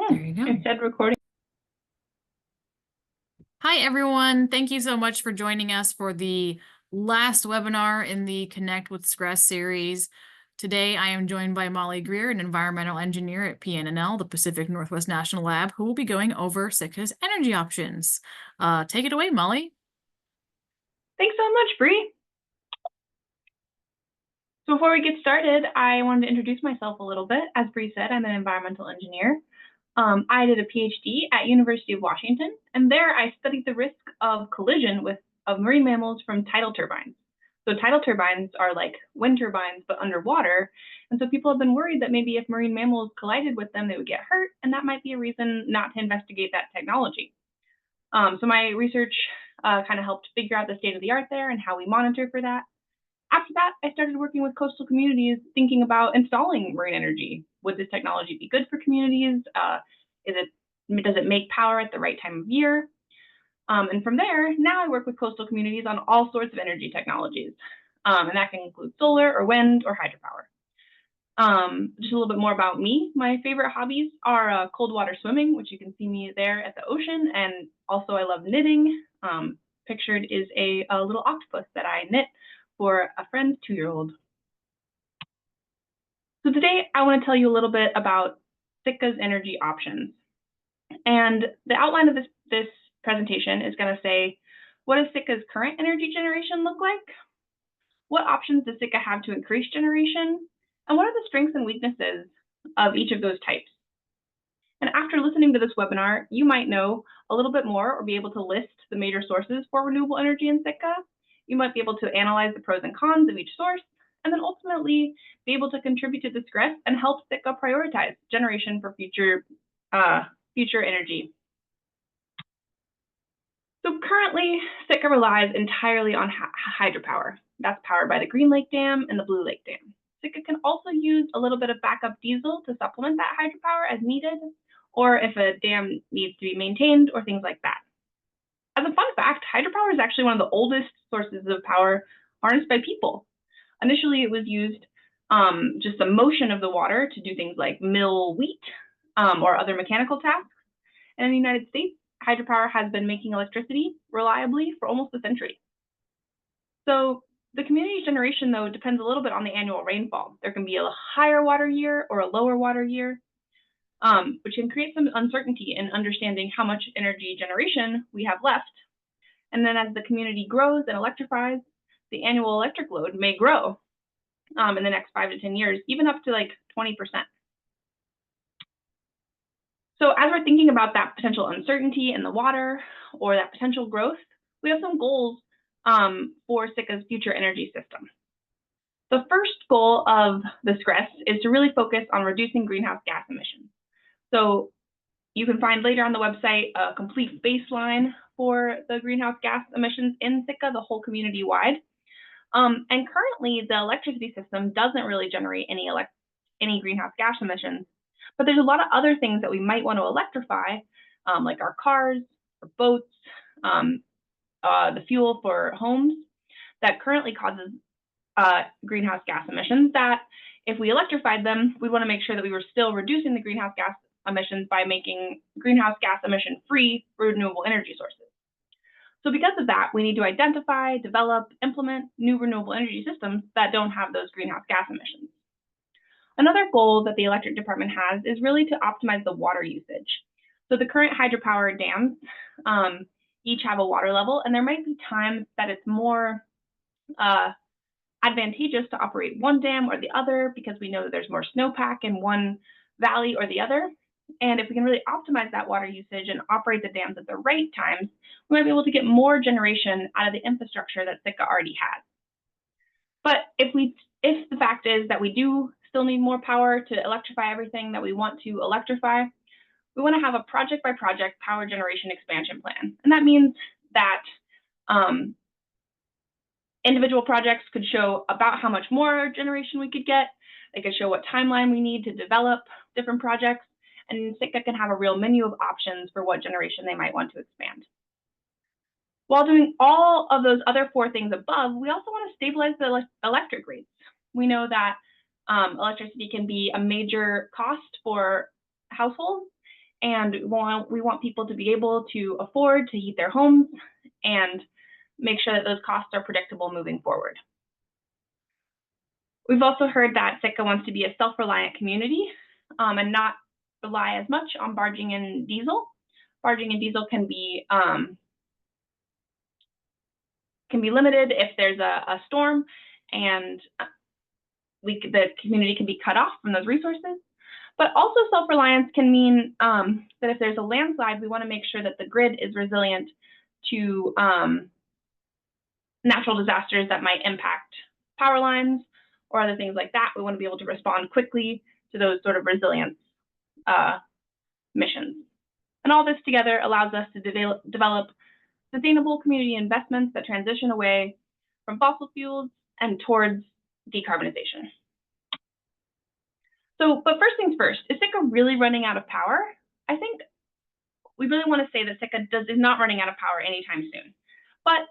There you go. It said recording. Hi, everyone. Thank you so much for joining us for the last webinar in the Connect with SCRES series. Today, I am joined by Molly Grear, an environmental engineer at PNNL, the Pacific Northwest National Lab, who will be going over Sitka's energy options. Take it away, Molly. Thanks so much, Bree. So before we get started, I wanted to introduce myself a little bit. As Bree said, I'm an environmental engineer. I did a PhD at University of Washington, and there I studied the risk of collision of marine mammals from tidal turbines. So tidal turbines are like wind turbines, but underwater. And so people have been worried that maybe if marine mammals collided with them, they would get hurt, and that might be a reason not to investigate that technology. So my research kind of helped figure out the state of the art there and how we monitor for that. After that, I started working with coastal communities, thinking about installing marine energy. Would this technology be good for communities? Does it make power at the right time of year? And from there, now I work with coastal communities on all sorts of energy technologies. And that can include solar or wind or hydropower. Just a little bit more about me. My favorite hobbies are cold water swimming, which you can see me there at the ocean. And also I love knitting. Pictured is a little octopus that I knit for a friend's 2-year-old. So today I want to tell you a little bit about Sitka's energy options. And the outline of this presentation is going to say, what does Sitka's current energy generation look like? What options does Sitka have to increase generation? And what are the strengths and weaknesses of each of those types? And after listening to this webinar, you might know a little bit more or be able to list the major sources for renewable energy in Sitka. You might be able to analyze the pros and cons of each source, and then ultimately be able to contribute to the SCRES and help Sitka prioritize generation for future energy. So currently, Sitka relies entirely on hydropower. That's powered by the Green Lake Dam and the Blue Lake Dam. Sitka can also use a little bit of backup diesel to supplement that hydropower as needed, or if a dam needs to be maintained, or things like that. As a fun fact, hydropower is actually one of the oldest sources of power harnessed by people. Initially, it was used just the motion of the water to do things like mill wheat or other mechanical tasks. And in the United States, hydropower has been making electricity reliably for almost a century. So the community generation, though, depends a little bit on the annual rainfall. There can be a higher water year or a lower water year, which can create some uncertainty in understanding how much energy generation we have left. And then as the community grows and electrifies, the annual electric load may grow in the next 5 to 10 years, even up to like 20%. So as we're thinking about that potential uncertainty in the water or that potential growth, we have some goals for Sitka's future energy system. The first goal of the SCRES is to really focus on reducing greenhouse gas emissions. So you can find later on the website a complete baseline for the greenhouse gas emissions in Sitka, the whole community wide. And currently, the electricity system doesn't really generate any greenhouse gas emissions, but there's a lot of other things that we might want to electrify, like our cars, or boats, the fuel for homes, that currently causes greenhouse gas emissions, that if we electrified them, we want to make sure that we were still reducing the greenhouse gas emissions by making greenhouse gas emission-free renewable energy sources. So because of that, we need to identify, develop, implement new renewable energy systems that don't have those greenhouse gas emissions. Another goal that the electric department has is really to optimize the water usage. So the current hydropower dams each have a water level, and there might be times that it's more advantageous to operate one dam or the other because we know that there's more snowpack in one valley or the other. And if we can really optimize that water usage and operate the dams at the right times, we might be able to get more generation out of the infrastructure that Sitka already has. But if the fact is that we do still need more power to electrify everything that we want to electrify, we want to have a project-by-project power generation expansion plan. And that means that individual projects could show about how much more generation we could get. They could show what timeline we need to develop different projects. And Sitka can have a real menu of options for what generation they might want to expand. While doing all of those other 4 things above, we also want to stabilize the electric rates. We know that electricity can be a major cost for households, and we want people to be able to afford to heat their homes and make sure that those costs are predictable moving forward. We've also heard that Sitka wants to be a self-reliant community and not rely as much on barging in diesel. Barging in diesel can be limited if there's a storm and the community can be cut off from those resources. But also self-reliance can mean that if there's a landslide, we want to make sure that the grid is resilient to natural disasters that might impact power lines or other things like that. We want to be able to respond quickly to those sort of resilience missions. And all this together allows us to develop sustainable community investments that transition away from fossil fuels and towards decarbonization. So, but first things first, is Sitka really running out of power? I think we really want to say that Sitka is not running out of power anytime soon. But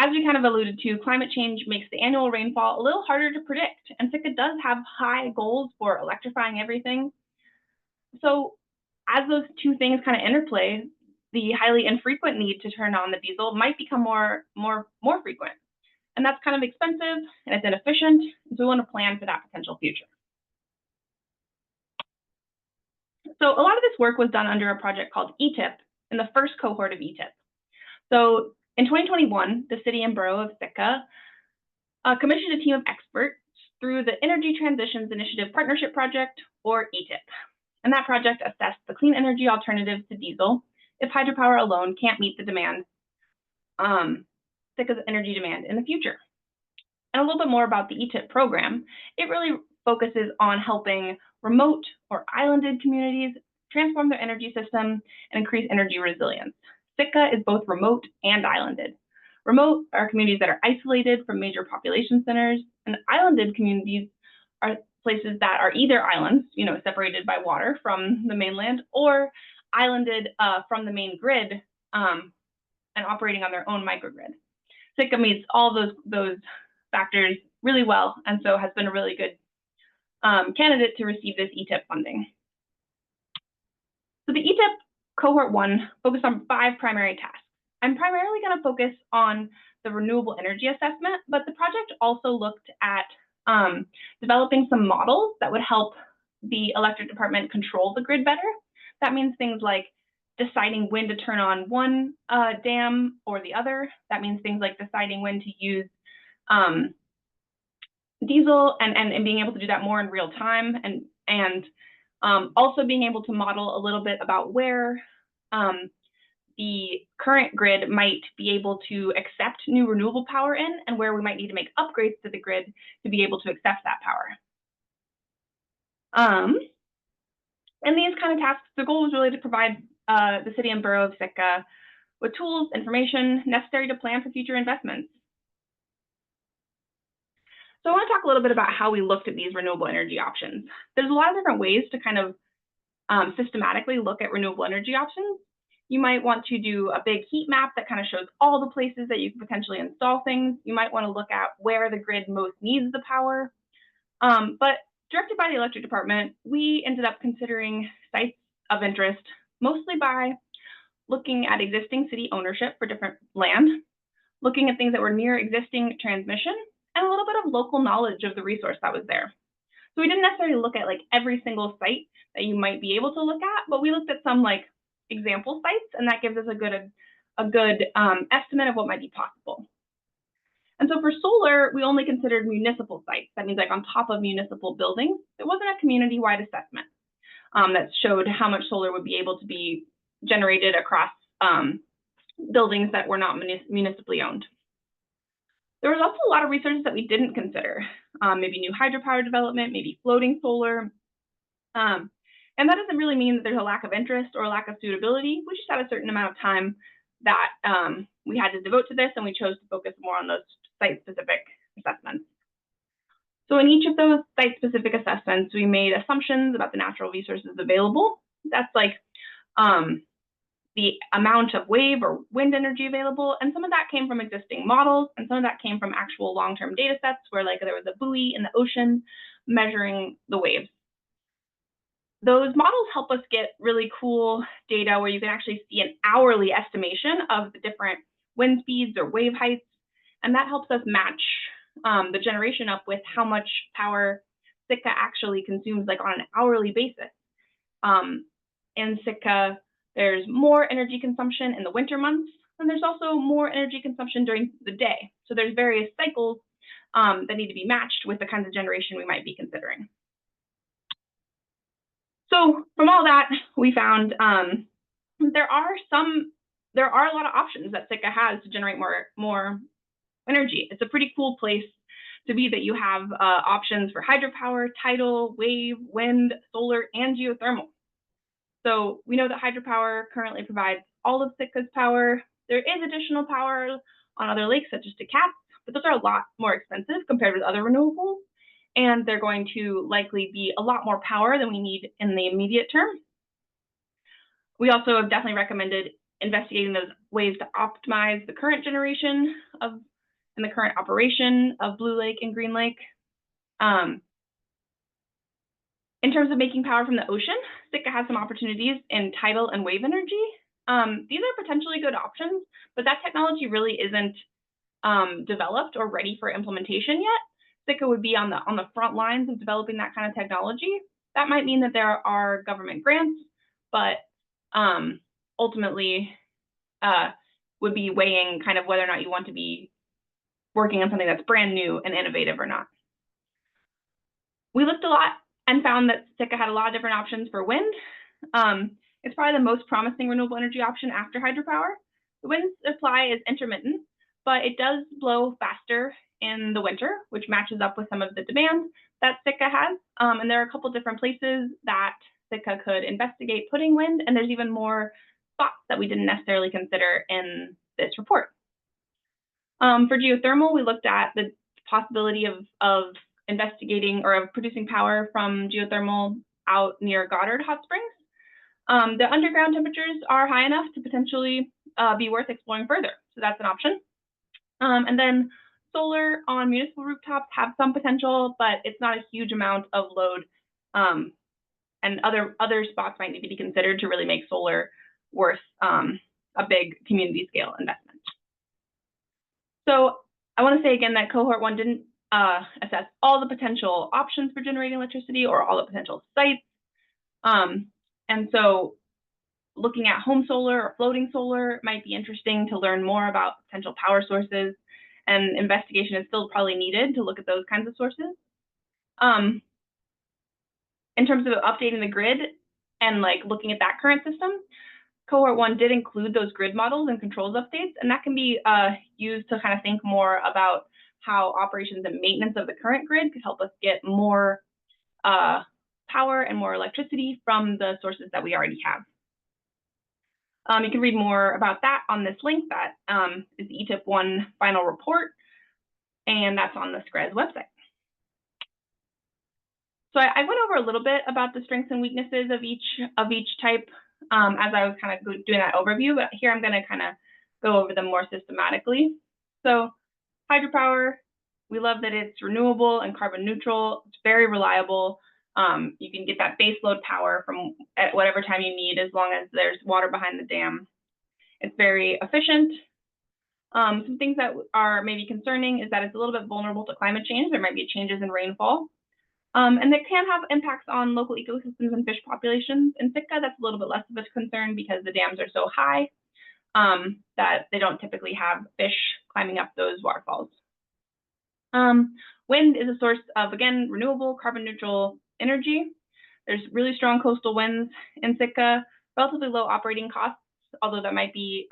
as we kind of alluded to, climate change makes the annual rainfall a little harder to predict, and Sitka does have high goals for electrifying everything. So as those two things kind of interplay, the highly infrequent need to turn on the diesel might become more frequent. And that's kind of expensive and it's inefficient, so we want to plan for that potential future. So a lot of this work was done under a project called ETIP in the first cohort of ETIP. So in 2021, the City and Borough of Sitka commissioned a team of experts through the Energy Transitions Initiative Partnership Project, or ETIP. And that project assessed the clean energy alternatives to diesel if hydropower alone can't meet the demand, Sitka's energy demand in the future. And a little bit more about the ETIP program. It really focuses on helping remote or islanded communities transform their energy system and increase energy resilience. Sitka is both remote and islanded. Remote are communities that are isolated from major population centers, and islanded communities are places that are either islands, separated by water from the mainland, or islanded from the main grid and operating on their own microgrid. Sitka meets all those factors really well, and so has been a really good candidate to receive this ETIP funding. So the ETIP Cohort 1 focused on 5 primary tasks. I'm primarily going to focus on the renewable energy assessment, but the project also looked at developing some models that would help the electric department control the grid better. That means things like deciding when to turn on one dam or the other. That means things like deciding when to use diesel and being able to do that more in real time, and also being able to model a little bit about where the current grid might be able to accept new renewable power in, and where we might need to make upgrades to the grid to be able to accept that power. And these kind of tasks, the goal was really to provide the City and Borough of Sitka with tools, information necessary to plan for future investments. So I want to talk a little bit about how we looked at these renewable energy options. There's a lot of different ways to kind of systematically look at renewable energy options. You might want to do a big heat map that kind of shows all the places that you could potentially install things. You might want to look at where the grid most needs the power. But directed by the electric department, we ended up considering sites of interest mostly by looking at existing city ownership for different land, looking at things that were near existing transmission, and a little bit of local knowledge of the resource that was there. So we didn't necessarily look at like every single site that you might be able to look at, but we looked at some like example sites, and that gives us a good estimate of what might be possible. And so for solar, we only considered municipal sites. That means like on top of municipal buildings. It wasn't a community-wide assessment that showed how much solar would be able to be generated across buildings that were not municipally owned. There was also a lot of resources that we didn't consider, maybe new hydropower development, maybe floating solar. And that doesn't really mean that there's a lack of interest or a lack of suitability. We just had a certain amount of time that we had to devote to this, and we chose to focus more on those site-specific assessments. So in each of those site-specific assessments, we made assumptions about the natural resources available. That's like the amount of wave or wind energy available, and some of that came from existing models, and some of that came from actual long-term data sets where like there was a buoy in the ocean measuring the waves. Those models help us get really cool data where you can actually see an hourly estimation of the different wind speeds or wave heights, and that helps us match the generation up with how much power Sitka actually consumes, like on an hourly basis. In Sitka, there's more energy consumption in the winter months, and there's also more energy consumption during the day. So there's various cycles that need to be matched with the kinds of generation we might be considering. So from all that, we found there are a lot of options that Sitka has to generate more energy. It's a pretty cool place to be that you have options for hydropower, tidal, wave, wind, solar, and geothermal. So we know that hydropower currently provides all of Sitka's power. There is additional power on other lakes such as Sitka, but those are a lot more expensive compared with other renewables, and they're going to likely be a lot more power than we need in the immediate term. We also have definitely recommended investigating those ways to optimize the current generation and the current operation of Blue Lake and Green Lake. In terms of making power from the ocean, Sitka has some opportunities in tidal and wave energy. These are potentially good options, but that technology really isn't developed or ready for implementation yet. Sitka would be on the front lines of developing that kind of technology. That might mean that there are government grants, but ultimately would be weighing kind of whether or not you want to be working on something that's brand new and innovative or not. We looked a lot and found that Sitka had a lot of different options for wind. It's probably the most promising renewable energy option after hydropower. The wind supply is intermittent, but it does blow faster in the winter, which matches up with some of the demand that Sitka has. And there are a couple different places that Sitka could investigate putting wind, and there's even more spots that we didn't necessarily consider in this report. For geothermal, we looked at the possibility of investigating or of producing power from geothermal out near Goddard Hot Springs. The underground temperatures are high enough to potentially be worth exploring further, so that's an option. And then solar on municipal rooftops have some potential, but it's not a huge amount of load, and other spots might need to be considered to really make solar worth a big community scale investment. So I want to say again that cohort 1 didn't assess all the potential options for generating electricity or all the potential sites. And so looking at home solar or floating solar might be interesting to learn more about potential power sources, and investigation is still probably needed to look at those kinds of sources. In terms of updating the grid and like looking at that current system, cohort 1 did include those grid models and controls updates, and that can be used to kind of think more about how operations and maintenance of the current grid could help us get more power and more electricity from the sources that we already have. You can read more about that on this link that is the ETIP 1 final report, and that's on the SCRES website. So I went over a little bit about the strengths and weaknesses of each type as I was kind of doing that overview, but here I'm going to kind of go over them more systematically. So hydropower, we love that it's renewable and carbon neutral. It's very reliable. You can get that base load power from at whatever time you need, as long as there's water behind the dam. It's very efficient. Some things that are maybe concerning is that it's a little bit vulnerable to climate change. There might be changes in rainfall. And they can have impacts on local ecosystems and fish populations. In Sitka, that's a little bit less of a concern because the dams are so high that they don't typically have fish climbing up those waterfalls. Wind is a source of, again, renewable, carbon neutral energy. There's really strong coastal winds in Sitka, relatively low operating costs, although that might be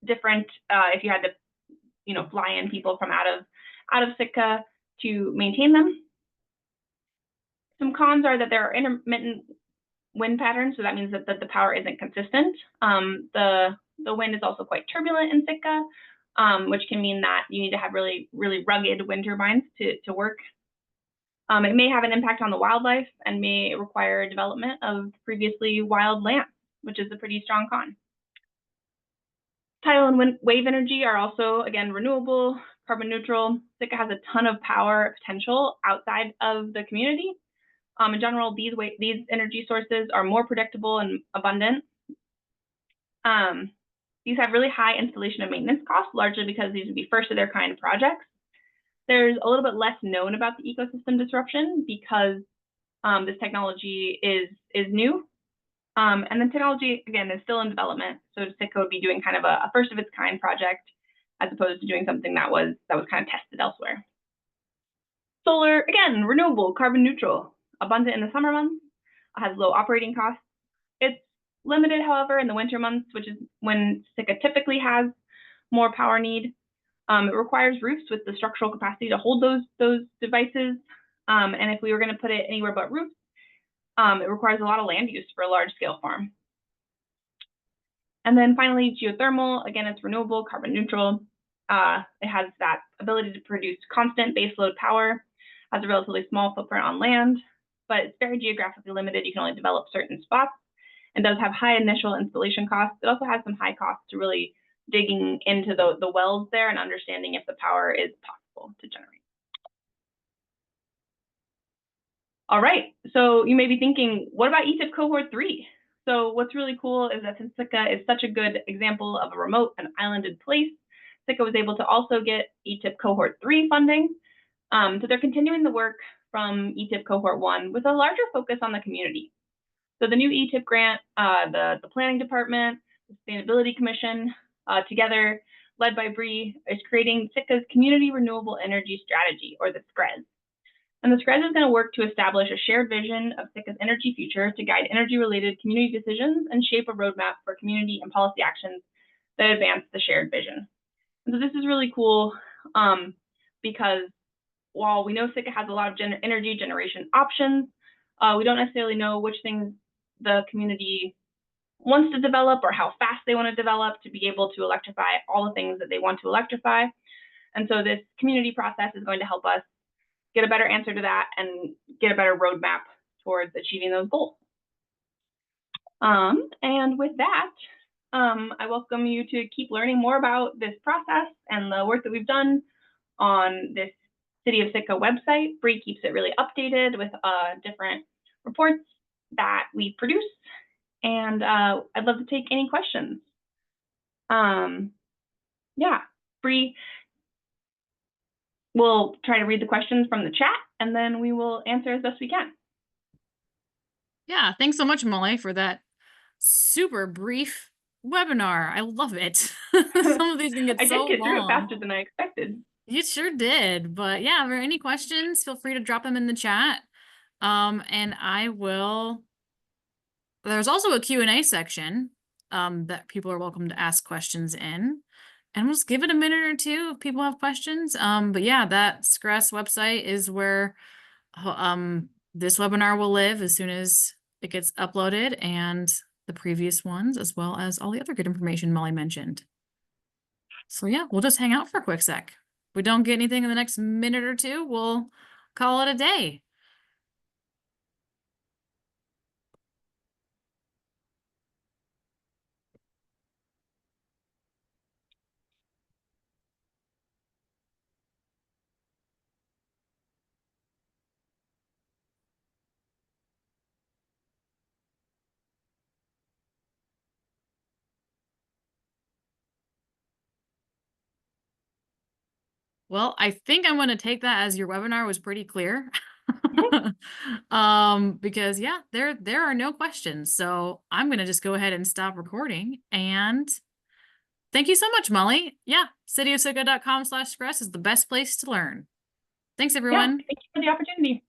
different if you had to, fly in people from out of Sitka to maintain them. Some cons are that there are intermittent wind patterns, so that means that the power isn't consistent. The wind is also quite turbulent in Sitka, which can mean that you need to have really, really rugged wind turbines to work. It may have an impact on the wildlife and may require development of previously wild land, which is a pretty strong con. Tidal and wave energy are also, again, renewable, carbon neutral. Sitka has a ton of power potential outside of the community. In general, these energy sources are more predictable and abundant. These have really high installation and maintenance costs, largely because these would be first of their kind projects. There's a little bit less known about the ecosystem disruption because this technology is new. And the technology, again, is still in development. So Sitka would be doing kind of a first of its kind project as opposed to doing something that was kind of tested elsewhere. Solar, again, renewable, carbon neutral, abundant in the summer months, has low operating costs. It's limited, however, in the winter months, which is when Sitka typically has more power need. It requires roofs with the structural capacity to hold those devices. And if we were going to put it anywhere but roofs, it requires a lot of land use for a large scale farm. And then finally, geothermal, again, it's renewable, carbon neutral. It has that ability to produce constant baseload power, has a relatively small footprint on land, but it's very geographically limited. You can only develop certain spots, and does have high initial installation costs. It also has some high costs to really digging into the wells there and understanding if the power is possible to generate. All right, so you may be thinking, what about ETIP cohort 3? So what's really cool is that since Sitka is such a good example of a remote and islanded place, Sitka was able to also get ETIP cohort 3 funding. So they're continuing the work from ETIP cohort 1 with a larger focus on the community. So the new ETIP grant, the planning department, the sustainability commission, together led by Bree, is creating Sitka's community renewable energy strategy, or the SCRES. And the SCRES is going to work to establish a shared vision of Sitka's energy future to guide energy-related community decisions and shape a roadmap for community and policy actions that advance the shared vision. And so this is really cool because while we know Sitka has a lot of energy generation options, we don't necessarily know which things the community wants to develop or how fast they want to develop to be able to electrify all the things that they want to electrify. And so this community process is going to help us get a better answer to that and get a better roadmap towards achieving those goals. And with that, I welcome you to keep learning more about this process and the work that we've done on this City of Sitka website. Bree keeps it really updated with different reports that we produce. And I'd love to take any questions. Yeah, Bree will try to read the questions from the chat, and then we will answer as best we can. Yeah, thanks so much, Molly, for that super brief webinar. I love it. Some of these can get I so did get through it long. faster than I expected. You sure did. But yeah, if there are any questions, feel free to drop them in the chat. And I will. There's also a Q&A section that people are welcome to ask questions in. And we'll just give it a minute or two if people have questions. But yeah, that SCRES website is where this webinar will live as soon as it gets uploaded, and the previous ones, as well as all the other good information Molly mentioned. So yeah, we'll just hang out for a quick sec. If we don't get anything in the next minute or two, we'll call it a day. Well, I think I'm going to take that as your webinar was pretty clear. Because yeah, there are no questions. So I'm going to just go ahead and stop recording, and thank you so much, Molly. Yeah, cityofsitka.com/SCRES is the best place to learn. Thanks, everyone. Yeah, thank you for the opportunity.